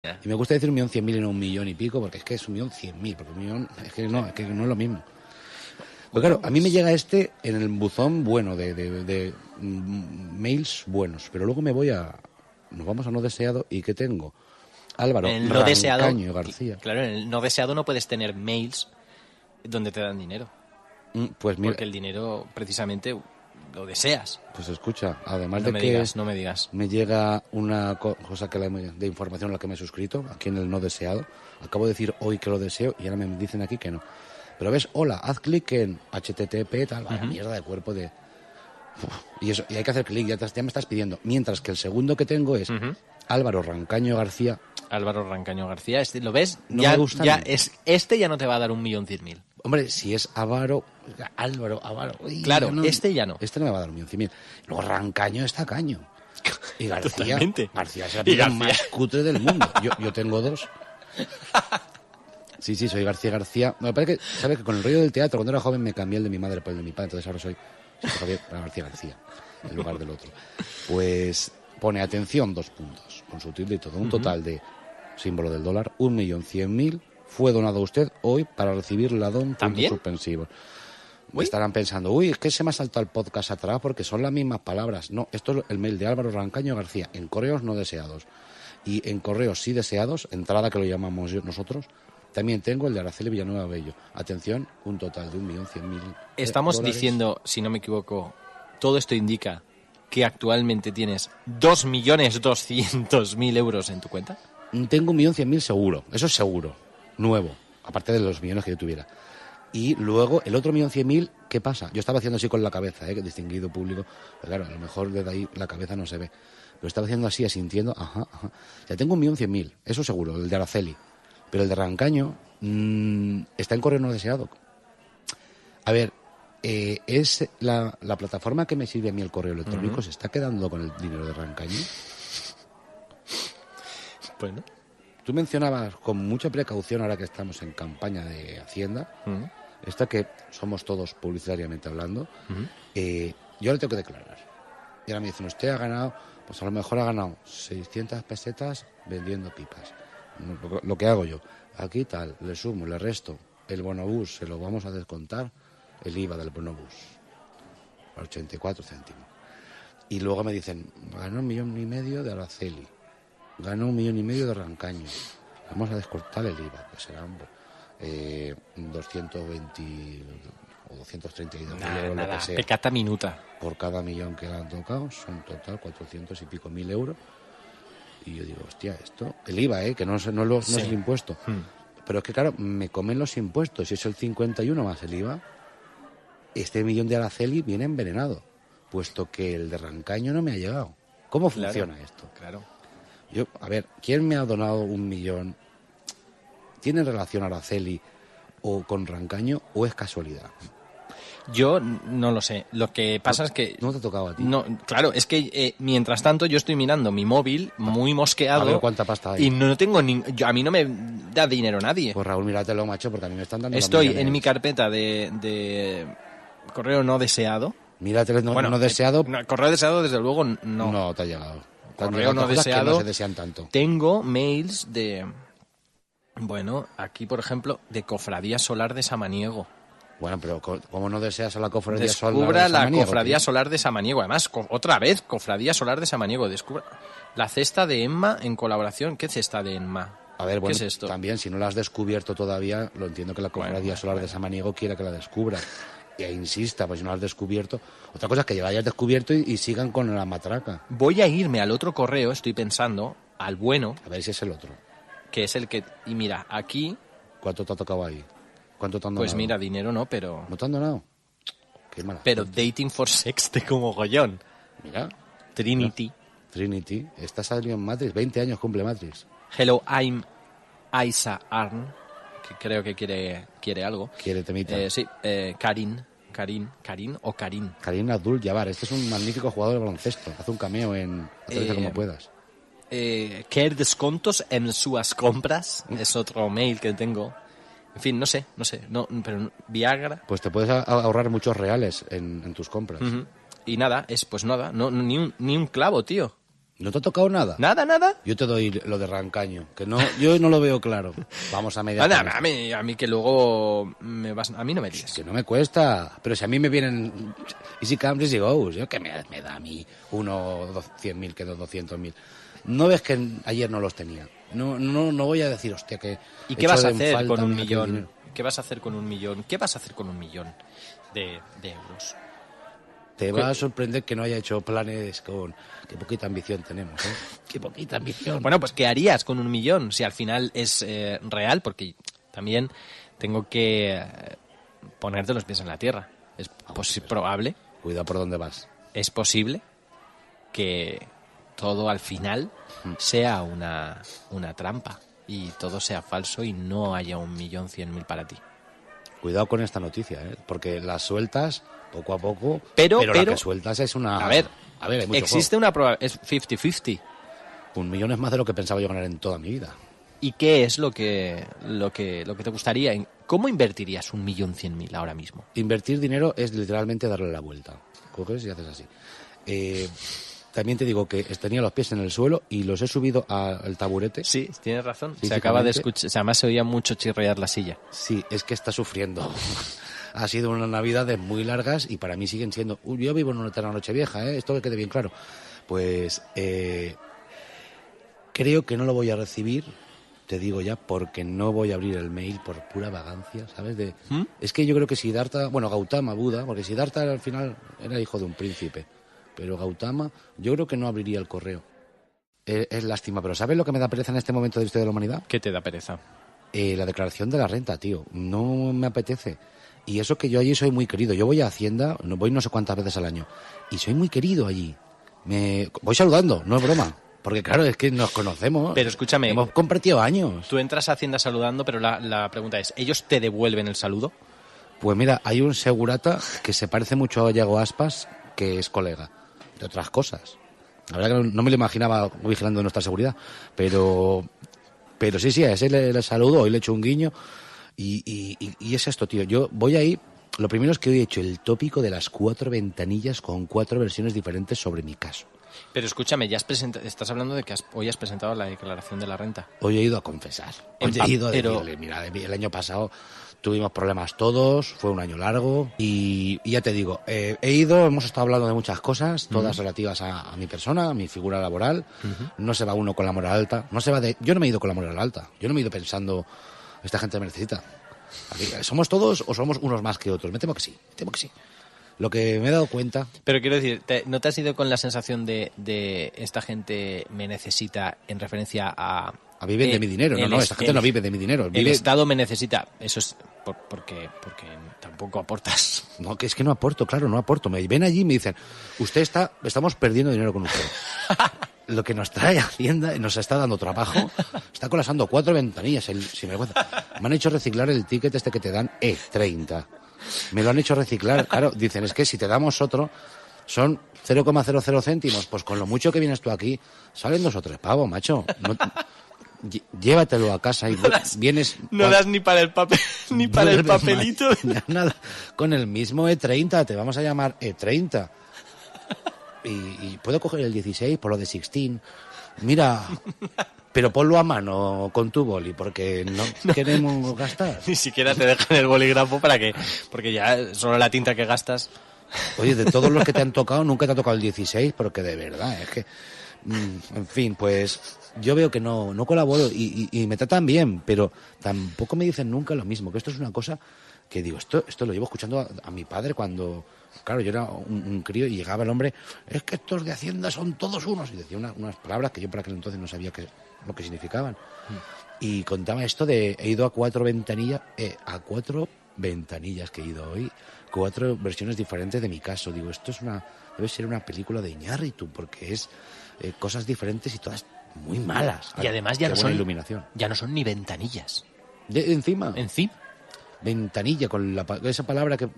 Y me gusta decir 1.100.000 y no 1.000.000 y pico, porque es que es 1.100.000, porque 1.000.000 es que no es lo mismo. Pues claro, a mí me llega en el buzón bueno de mails buenos, pero luego nos vamos a no deseado y ¿qué tengo? Álvaro En el no deseado, Rancaño García. Claro, en el no deseado no puedes tener mails donde te dan dinero. Pues mira, porque el dinero precisamente lo deseas. pues escucha, además No de me que digas, no me digas. me llega una cosa de información a la que me he suscrito, aquí en el no deseado. Acabo de decir hoy que lo deseo y ahora me dicen aquí que no. Pero ves, hola, haz clic en HTTP, tal, vaya mierda de cuerpo de... Y eso, y hay que hacer clic, ya me estás pidiendo. Mientras que el segundo que tengo es Álvaro Rancaño García. Álvaro Rancaño García, ¿lo ves? No ya, me gusta ya nada. este ya no te va a dar 1.100.000. Hombre, si es Álvaro... Uy, Claro, este ya no. Este no me va a dar 1.100.000. Luego Rancaño está caño. Y García, Totalmente. García es el apellido más cutre del mundo. Yo tengo dos. Sí, soy García. Me parece que, ¿sabes? Que con el rollo del teatro, cuando era joven me cambié el de mi madre por el de mi padre, entonces ahora soy Javier García, en lugar del otro. Pues pone atención, 2 puntos, con su tilde y todo. Un total de, símbolo del dólar, 1.100.000 fue donado a usted hoy para recibir la don ¿También? suspensivo. Estarán pensando, es que se me ha saltado el podcast atrás porque son las mismas palabras. No, esto es el mail de Álvaro Rancaño García, en correos no deseados. Y en correos sí deseados, entrada que lo llamamos nosotros, también tengo el de Araceli Villanueva Bello. Atención, un total de 1.100.000. Estamos diciendo, si no me equivoco, todo esto indica que actualmente tienes 2.200.000 euros en tu cuenta. Tengo 1.100.000 seguro, eso es seguro, nuevo, aparte de los millones que yo tuviera. Y luego, el otro 1.100.000, ¿qué pasa? Yo estaba haciendo así con la cabeza, que distinguido público. Pero claro, a lo mejor desde ahí la cabeza no se ve. Pero estaba haciendo así, asintiendo, ajá. Ya tengo 1.100.000, eso seguro, el de Araceli. Pero el de Rancaño está en correo no deseado. A ver, es la plataforma que me sirve a mí el correo electrónico, ¿se está quedando con el dinero de Rancaño? Bueno. Tú mencionabas con mucha precaución, ahora que estamos en campaña de Hacienda, esta que somos todos publicitariamente hablando, yo le tengo que declarar. Y ahora me dicen, usted ha ganado, pues a lo mejor ha ganado 600 pesetas vendiendo pipas. Lo que hago yo, aquí tal, le sumo, le resto, el bonobús se lo vamos a descontar, el IVA del bonobús, a 84 céntimos. Y luego me dicen, ganó 1,5 millones de Araceli. Ganó 1,5 millones de Rancaño. Vamos a descortar el IVA, que serán 220 o 232 euros, lo que sea. Pecata minuta. Por cada millón que le han tocado, son total 400 y pico mil euros. Y yo digo, hostia, esto... El IVA, que no es el impuesto. Pero es que, claro, me comen los impuestos. Si es el 51 más el IVA, este millón de Araceli viene envenenado, puesto que el de Rancaño no me ha llegado. ¿Cómo funciona esto? Claro. Yo, a ver, ¿quién me ha donado 1 millón? ¿Tiene relación Araceli o con Rancaño o es casualidad? Yo no lo sé. Lo que pasa es que... No te ha tocado a ti. No, claro, es que mientras tanto yo estoy mirando mi móvil muy mosqueado. A ver cuánta pasta hay. Y no tengo a mí no me da dinero nadie. Pues Raúl, míratelo, macho, porque a mí me están dando... Estoy en mi carpeta de correo no deseado. Míratelo no deseado. Correo deseado, desde luego, no. No te ha llegado. Correo no deseado. Que no se desean tanto. Tengo mails de... Bueno, aquí, por ejemplo, de Cofradía Solar de Samaniego. Bueno, pero ¿cómo no deseas a la Cofradía Solar de Descubra la Samaniego, Cofradía tío? Solar de Samaniego. Además, otra vez, Cofradía Solar de Samaniego. Descubra la cesta de Emma en colaboración. ¿Qué cesta de Emma? A ver, bueno, ¿Qué es esto? también, si no la has descubierto todavía, lo entiendo que la Cofradía Solar de Samaniego quiera que la descubra. Y insista, pues si no la has descubierto. Otra cosa es que ya la hayas descubierto y sigan con la matraca. Voy a irme al otro correo, estoy pensando, al bueno. A ver si es el otro. Que es el que... Y mira, aquí... ¿Cuánto te ha tocado ahí? ¿Cuánto te han donado? Pues mira, dinero no, pero... ¿No te han donado? Qué mala Pero suerte. Dating for Sex de como gollón. Mira. Trinity. Mira. Trinity. Esta salió en Matrix. 20 años cumple Matrix. Hello, I'm Isa Arn. Que creo que quiere algo. Quiere temita. Sí, Karin o Karin. Karim Abdul-Jabbar. Este es un magnífico jugador de baloncesto. Haz un cameo en Aterriza como puedas. Quer descontos en sus compras. Es otro mail que tengo. En fin, no sé. No, pero Viagra. Pues te puedes ahorrar muchos reales en tus compras. Y nada, pues nada. No, ni un clavo, tío. ¿No te ha tocado nada? ¿Nada? Yo te doy lo de Rancaño, que no, yo no lo veo claro. Vamos a media. Anda, a mí que luego a mí no me Es dices. que no me cuesta, pero si a mí me vienen Easy Comes, Easy Goes, ¿yo qué me da a mí 100.000 que 200.000? ¿No ves que ayer no los tenía? No voy a decir, hostia, que... ¿Y qué vas a echo en hacer falta con un aquel millón? dinero. ¿Qué vas a hacer con un millón? ¿Qué vas a hacer con un millón de euros? Te va a sorprender que no haya hecho planes con... Qué poquita ambición tenemos, ¿eh? Qué poquita ambición. Bueno, pues ¿qué harías con un millón si al final es real? Porque también tengo que ponerte los pies en la tierra. Es probable, Cuidado por dónde vas. es posible que todo al final sea una trampa y todo sea falso y no haya 1.100.000 para ti. Cuidado con esta noticia, ¿eh? Porque las sueltas poco a poco, Pero la que sueltas es una... A ver, hay mucho existe una probabilidad, es 50-50. juego. 1 millón es más de lo que pensaba yo ganar en toda mi vida. ¿Y qué es lo que te gustaría? ¿Cómo invertirías 1.100.000 ahora mismo? Invertir dinero es literalmente darle la vuelta. Coges y haces así. También te digo que tenía los pies en el suelo y los he subido al taburete. Sí, tienes razón. Se Físicamente. acaba de escuchar, además se oía mucho chirriar la silla. Sí, es que está sufriendo. Ha sido unas navidades muy largas y para mí siguen siendo... yo vivo en una eterna noche vieja, ¿eh? Esto que quede bien claro. Pues creo que no lo voy a recibir, te digo ya, porque no voy a abrir el mail por pura vagancia, ¿sabes? Es que yo creo que Siddhartha... Bueno, Gautama, Buda, porque Siddhartha al final era hijo de un príncipe. Pero Gautama, yo creo que no abriría el correo. Es lástima, pero ¿sabes lo que me da pereza en este momento de la historia de la humanidad? ¿Qué te da pereza? La declaración de la renta, tío. No me apetece. Y eso que yo allí soy muy querido. Yo voy a Hacienda, voy no sé cuántas veces al año. Y soy muy querido allí. Voy saludando, no es broma. Porque claro, es que nos conocemos. Pero escúchame. Hemos compartido años. Tú entras a Hacienda saludando, pero la pregunta es, ¿ellos te devuelven el saludo? Pues mira, hay un segurata que se parece mucho a Yago Aspas, que es colega de otras cosas. La verdad que no me lo imaginaba vigilando nuestra seguridad. Pero sí, a ese le saludo, hoy le echo un guiño. Y es esto, tío. Yo voy ahí. Lo primero es que hoy he hecho el tópico de las 4 ventanillas con 4 versiones diferentes sobre mi caso. Pero escúchame, estás hablando de que hoy has presentado la declaración de la renta. Hoy he ido a confesar. Hoy he ido a decirle, mira, el año pasado tuvimos problemas todos, fue un año largo y ya te digo, hemos estado hablando de muchas cosas, todas relativas a mi persona, a mi figura laboral. No se va uno con la moral alta, yo no me he ido con la moral alta, yo no me he ido pensando, esta gente me necesita. ¿Somos todos o somos unos más que otros? Me temo que sí. Lo que me he dado cuenta... Pero quiero decir, ¿no te has ido con la sensación de esta gente me necesita en referencia a... A vivir de mi dinero, esta gente no vive de mi dinero. El Estado me necesita, eso es porque tampoco aportas. No, que es que no aporto, claro, no aporto. Me ven allí y me dicen, estamos perdiendo dinero con usted. Lo que nos trae Hacienda nos está dando trabajo, está colapsando 4 ventanillas, sinvergüenza. Me han hecho reciclar el ticket este que te dan E30. Me lo han hecho reciclar, claro, dicen, es que si te damos otro, son 0,00 céntimos, pues con lo mucho que vienes tú aquí, salen 2 o 3 pavos, macho. Llévatelo a casa y vienes... No das ni para el papel, ni para el papelito. Nada, con el mismo E30, te vamos a llamar E30. Y puedo coger el 16 por lo de 16. Mira, pero ponlo a mano con tu boli, porque no queremos gastar. Ni siquiera te dejan el bolígrafo porque ya solo la tinta que gastas. Oye, de todos los que te han tocado, nunca te ha tocado el 16, porque de verdad, es que... En fin, pues yo veo que no colaboro y me tratan bien, pero tampoco me dicen nunca lo mismo, que esto es una cosa que digo, esto lo llevo escuchando a mi padre cuando... Claro, yo era un crío y llegaba el hombre, es que estos de Hacienda son todos unos. Y decía unas palabras que yo por aquel entonces no sabía lo que significaban. Y contaba esto de, he ido a 4 ventanillas, que he ido hoy, 4 versiones diferentes de mi caso. Digo, debe ser una película de Iñárritu, porque es cosas diferentes y todas muy malas. Y además ya no son iluminación. Ya no son ni ventanillas. Encima. Ventanilla, con esa palabra que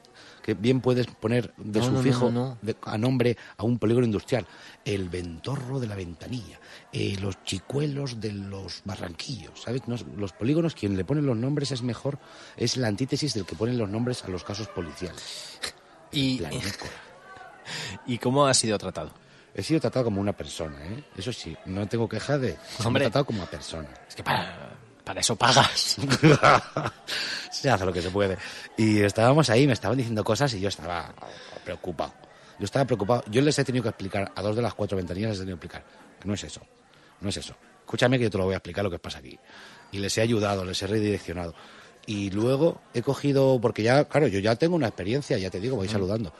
bien puedes poner de sufijo a nombre a un polígono industrial. El ventorro de la ventanilla, los chicuelos de los barranquillos, ¿sabes? Los polígonos, quien le pone los nombres es la antítesis del que ponen los nombres a los casos policiales. ¿Y cómo ha sido tratado? he sido tratado como una persona, ¿eh? Eso sí, no tengo queja de... Hombre, me he tratado como a persona. Es que para eso pagas. Se hace lo que se puede. Y estábamos ahí, me estaban diciendo cosas y yo estaba preocupado. Yo les he tenido que explicar, a 2 de las 4 ventanillas les he tenido que explicar que no es eso. Escúchame que yo te lo voy a explicar lo que pasa aquí. Y les he ayudado, les he redireccionado. Y luego he cogido, porque ya, claro, yo ya tengo una experiencia, ya te digo, voy saludando.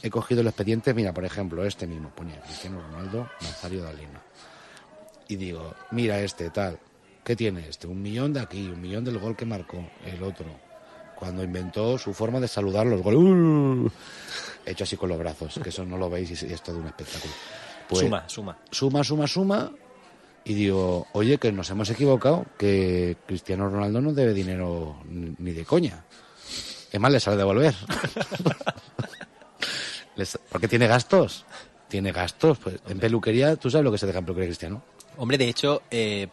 He cogido el expediente, mira, por ejemplo, este mismo, ponía Cristiano Ronaldo, Nazario Dalina. Y digo, mira tal, ¿qué tiene este? 1 millón de aquí, 1 millón del gol que marcó el otro. Cuando inventó su forma de saludar los goles. He hecho así con los brazos, que eso no lo veis y es todo un espectáculo. Pues, suma. Y digo, oye, que nos hemos equivocado, que Cristiano Ronaldo no debe dinero ni de coña. Es más, le sale devolver. Porque tiene gastos. Pues, en peluquería, ¿tú sabes lo que se deja en peluquería, Cristiano? Hombre, de hecho,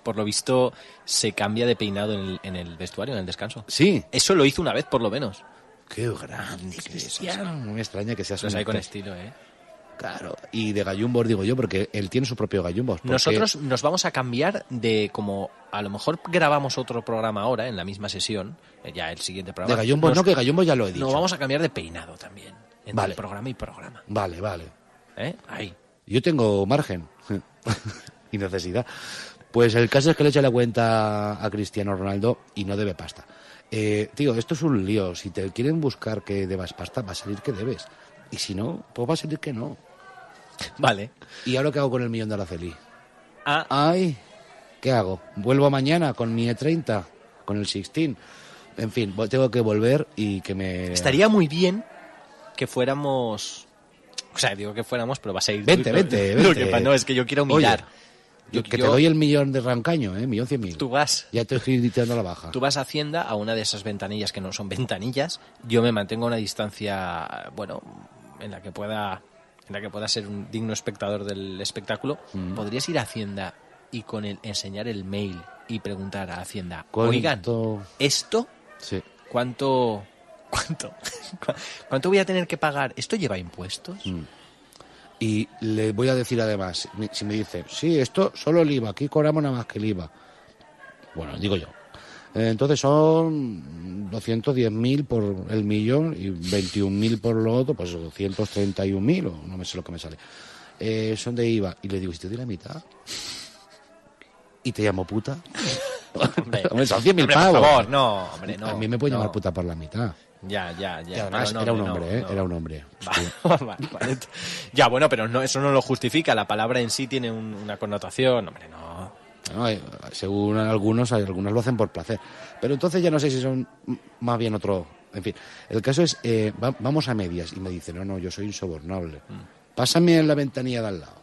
por lo visto, se cambia de peinado en el vestuario, en el descanso. Sí. Eso lo hizo una vez, por lo menos. ¡Qué grande, Cristiano! No me extraña que seas un... ahí con estilo, ¿eh? Claro, y de gallumbos digo yo, porque él tiene su propio gallumbos. Nosotros nos vamos a cambiar de, como a lo mejor grabamos otro programa ahora, en la misma sesión, ya el siguiente programa. De gallumbos no, que gallumbos ya lo he dicho. Nos vamos a cambiar de peinado también, entre programa y programa. Vale. Ahí. Yo tengo margen y necesidad. Pues el caso es que le echa la cuenta a Cristiano Ronaldo y no debe pasta. Tío, esto es un lío. Si te quieren buscar que debas pasta, va a salir que debes. Y si no, pues va a salir que no. Vale. ¿Y ahora qué hago con el millón de Araceli? Ay, ¿qué hago? ¿Vuelvo mañana con mi E30? ¿Con el 16? En fin, tengo que volver y que me... Estaría muy bien que fuéramos... O sea, digo que fuéramos, pero vas a ir... Vente. No, es que yo quiero mirar. Oye, te doy el millón de Rancaño, 1.100.000. Tú vas... Ya te estoy tirando a la baja. Tú vas a Hacienda, a una de esas ventanillas que no son ventanillas. Yo me mantengo a una distancia, bueno, en la que pueda ser un digno espectador del espectáculo. ¿Podrías ir a Hacienda y enseñar el mail y preguntar a Hacienda, oigan, ¿esto? Sí. ¿Cuánto voy a tener que pagar? ¿Esto lleva impuestos? Y le voy a decir además, si me dice, sí, esto solo el IVA, aquí cobramos nada más que el IVA. Bueno, digo yo. Entonces son 210.000 por el millón y 21.000 por lo otro, pues 231.000 o no me sé lo que me sale. Son de IVA. Y le digo, si te doy la mitad y te llamo puta. Hombre, son 100.000 pavos. Por favor, no, hombre, no. A mí me puede llamar puta por la mitad. Ya. Y además era un hombre, era un hombre. Vale. Ya, bueno, pero no, eso no lo justifica. La palabra en sí tiene una connotación. Hombre, no. Según algunos lo hacen por placer. Pero entonces ya no sé si son más bien otro... En fin, el caso es, vamos a medias. Y me dice, no, yo soy insobornable. Pásame en la ventanilla de al lado.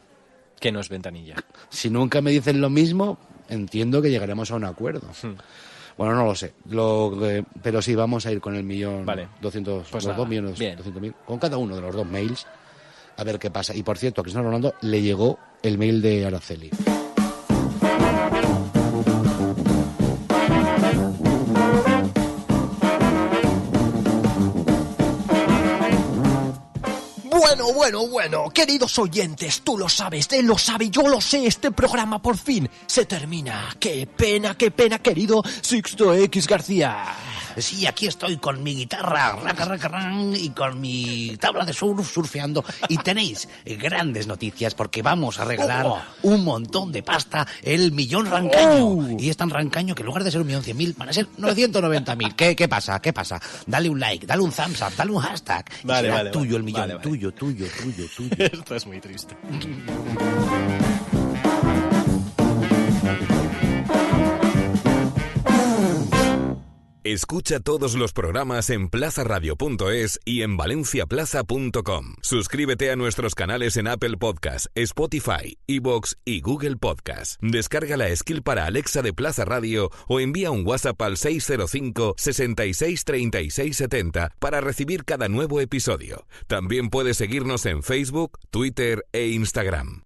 ¿Qué no es ventanilla? Si nunca me dicen lo mismo, entiendo que llegaremos a un acuerdo. Bueno, no lo sé. Pero sí, vamos a ir con el millón, vale. 200, pues los 2.200.000, con cada uno de los 2 mails, a ver qué pasa. Y por cierto, a Cristiano Ronaldo le llegó el mail de Araceli. Bueno, queridos oyentes, tú lo sabes, él lo sabe, yo lo sé, este programa por fin se termina. Qué pena, querido Sixto X García. Sí, aquí estoy con mi guitarra, y con mi tabla de surf, surfeando. Y tenéis grandes noticias porque vamos a regalar un montón de pasta, el millón Rancaño. Y es tan Rancaño que en lugar de ser 1.100.000 van a ser 990.000. ¿Qué pasa? Dale un like, dale un thumbs up, dale un hashtag. Vale, tuyo el millón, vale. tuyo. Esto es muy triste. Escucha todos los programas en plazaradio.es y en valenciaplaza.com. Suscríbete a nuestros canales en Apple Podcast, Spotify, iVoox y Google Podcast. Descarga la skill para Alexa de Plaza Radio o envía un WhatsApp al 605 66 36 70 para recibir cada nuevo episodio. También puedes seguirnos en Facebook, Twitter e Instagram.